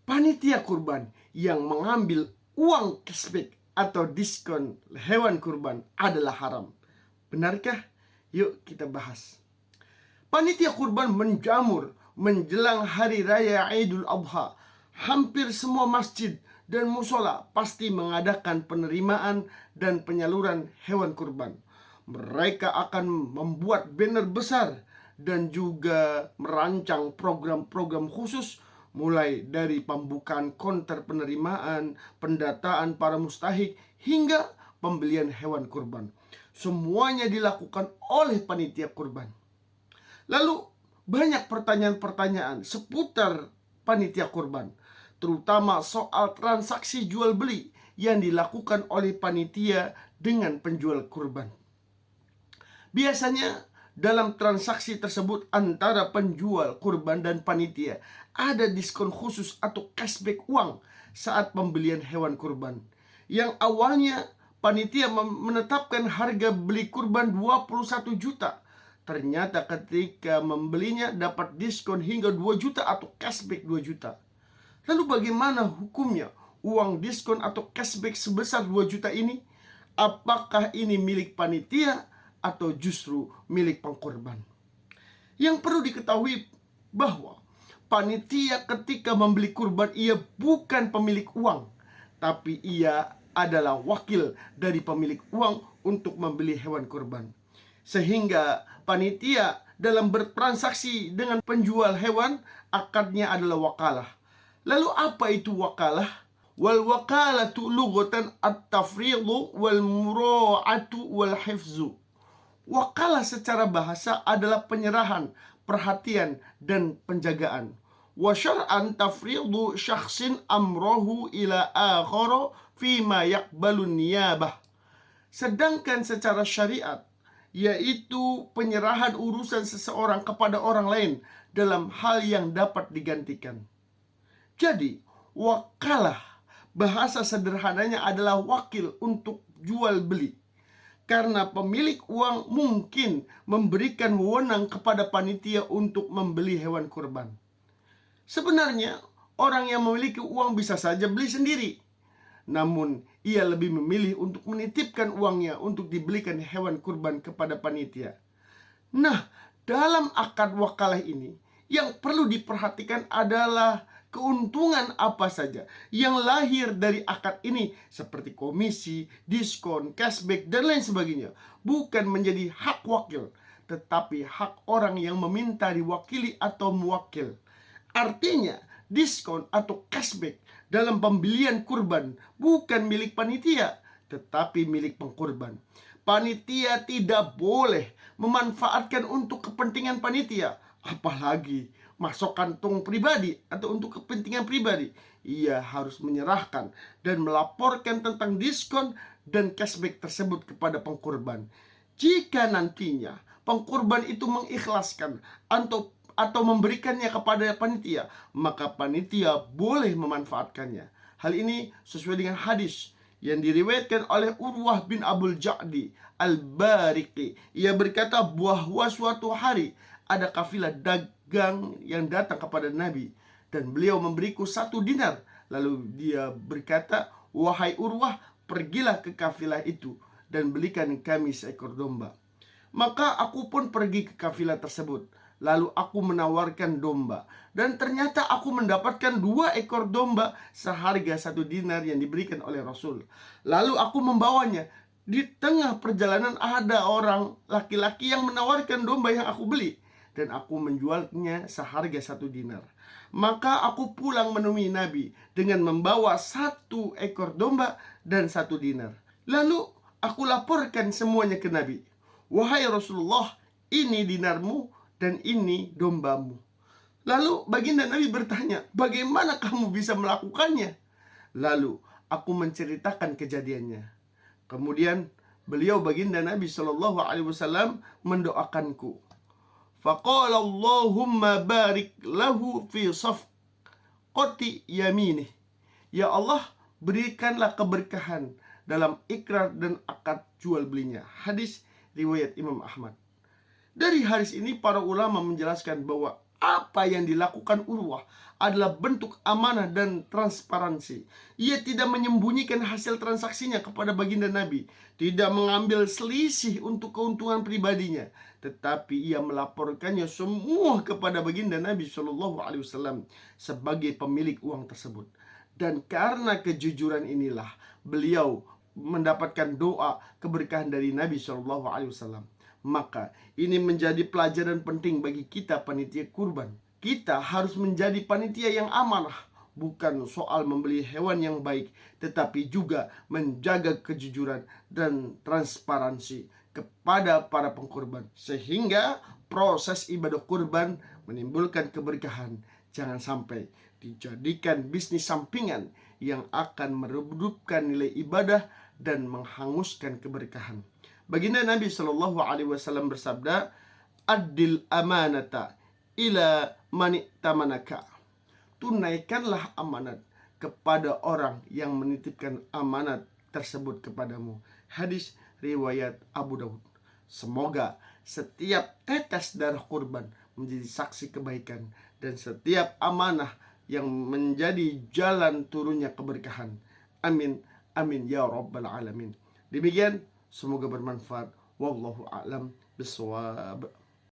panitia kurban yang mengambil uang cashback atau diskon hewan kurban adalah haram. Benarkah? Yuk kita bahas. Panitia kurban menjamur menjelang hari raya Idul Adha. Hampir semua masjid dan musola pasti mengadakan penerimaan dan penyaluran hewan kurban. Mereka akan membuat banner besar dan juga merancang program-program khusus, mulai dari pembukaan konter penerimaan, pendataan para mustahik, hingga pembelian hewan kurban. Semuanya dilakukan oleh panitia kurban. Lalu banyak pertanyaan-pertanyaan seputar panitia kurban, terutama soal transaksi jual beli yang dilakukan oleh panitia dengan penjual kurban. Biasanya dalam transaksi tersebut antara penjual kurban dan panitia ada diskon khusus atau cashback uang saat pembelian hewan kurban. Yang awalnya panitia menetapkan harga beli kurban 21 juta. Ternyata ketika membelinya dapat diskon hingga 2 juta atau cashback 2 juta. Lalu bagaimana hukumnya uang diskon atau cashback sebesar 2 juta ini? Apakah ini milik panitia atau justru milik pengkorban? Yang perlu diketahui bahwa panitia ketika membeli kurban, ia bukan pemilik uang, tapi ia adalah wakil dari pemilik uang untuk membeli hewan kurban. Sehingga panitia dalam bertransaksi dengan penjual hewan, akadnya adalah wakalah. Lalu apa itu wakalah? Wal wakalatu lughatan at-tafridu wal mura'atu wal hifzu. Wakalah secara bahasa adalah penyerahan, perhatian, dan penjagaan. Wa syar'an tafridu syakhsin amrohu ila akhara fima yaqbalun niyabah. Sedangkan secara syariat, yaitu penyerahan urusan seseorang kepada orang lain dalam hal yang dapat digantikan. Jadi, wakalah bahasa sederhananya adalah wakil untuk jual beli. Karena pemilik uang mungkin memberikan wewenang kepada panitia untuk membeli hewan kurban. Sebenarnya, orang yang memiliki uang bisa saja beli sendiri. Namun, ia lebih memilih untuk menitipkan uangnya untuk dibelikan hewan kurban kepada panitia. Nah, dalam akad wakalah ini, yang perlu diperhatikan adalah keuntungan apa saja yang lahir dari akad ini, seperti komisi, diskon, cashback, dan lain sebagainya, bukan menjadi hak wakil, tetapi hak orang yang meminta diwakili atau muwakil. Artinya, diskon atau cashback dalam pembelian kurban bukan milik panitia, tetapi milik pengkurban. Panitia tidak boleh memanfaatkan untuk kepentingan panitia, apalagi masuk kantong pribadi atau untuk kepentingan pribadi. Ia harus menyerahkan dan melaporkan tentang diskon dan cashback tersebut kepada pengkurban. Jika nantinya pengkurban itu mengikhlaskan atau memberikannya kepada panitia, maka panitia boleh memanfaatkannya. Hal ini sesuai dengan hadis yang diriwayatkan oleh Urwah bin Abul Ja'di Al-Bariqi. Ia berkata bahwa suatu hari ada kafilah dagang yang datang kepada Nabi, dan beliau memberiku 1 dinar. Lalu dia berkata, "Wahai Urwah, pergilah ke kafilah itu dan belikan kami seekor domba." Maka aku pun pergi ke kafilah tersebut. Lalu aku menawarkan domba, dan ternyata aku mendapatkan 2 ekor domba seharga 1 dinar yang diberikan oleh Rasul. Lalu aku membawanya. Di tengah perjalanan ada orang laki-laki yang menawarkan domba yang aku beli, dan aku menjualnya seharga 1 dinar. Maka aku pulang menemui Nabi dengan membawa 1 ekor domba dan 1 dinar. Lalu aku laporkan semuanya ke Nabi. "Wahai Rasulullah, ini dinarmu dan ini dombamu." Lalu baginda Nabi bertanya, "Bagaimana kamu bisa melakukannya?" Lalu aku menceritakan kejadiannya. Kemudian beliau baginda Nabi SAW mendoakanku. Faqala Allahumma barik lahu fi safqati yaminih. Ya Allah, berikanlah keberkahan dalam ikrar dan akad jual belinya. Hadis riwayat Imam Ahmad. Dari hadis ini para ulama menjelaskan bahwa Apa yang dilakukan Urwah adalah bentuk amanah dan transparansi. Ia tidak menyembunyikan hasil transaksinya kepada baginda Nabi, tidak mengambil selisih untuk keuntungan pribadinya, tetapi ia melaporkannya semua kepada baginda Nabi Shallallahu Alaihi Wasallam sebagai pemilik uang tersebut. Dan karena kejujuran inilah beliau mendapatkan doa keberkahan dari Nabi Shallallahu Alaihi Wasallam. Maka ini menjadi pelajaran penting bagi kita panitia kurban. Kita harus menjadi panitia yang amanah, bukan soal membeli hewan yang baik, tetapi juga menjaga kejujuran dan transparansi kepada para pengkurban, sehingga proses ibadah kurban menimbulkan keberkahan. Jangan sampai dijadikan bisnis sampingan yang akan meredupkan nilai ibadah dan menghanguskan keberkahan. Baginda Nabi Shallallahu Alaihi Wasallam bersabda, "Adil amanata ila manitamanaka." Tunaikanlah amanat kepada orang yang menitipkan amanat tersebut kepadamu. Hadis riwayat Abu Daud. Semoga setiap tetes darah kurban menjadi saksi kebaikan dan setiap amanah yang menjadi jalan turunnya keberkahan. Amin, amin ya rabbal alamin. Demikian, semoga bermanfaat. Wallahu a'lam bishawab.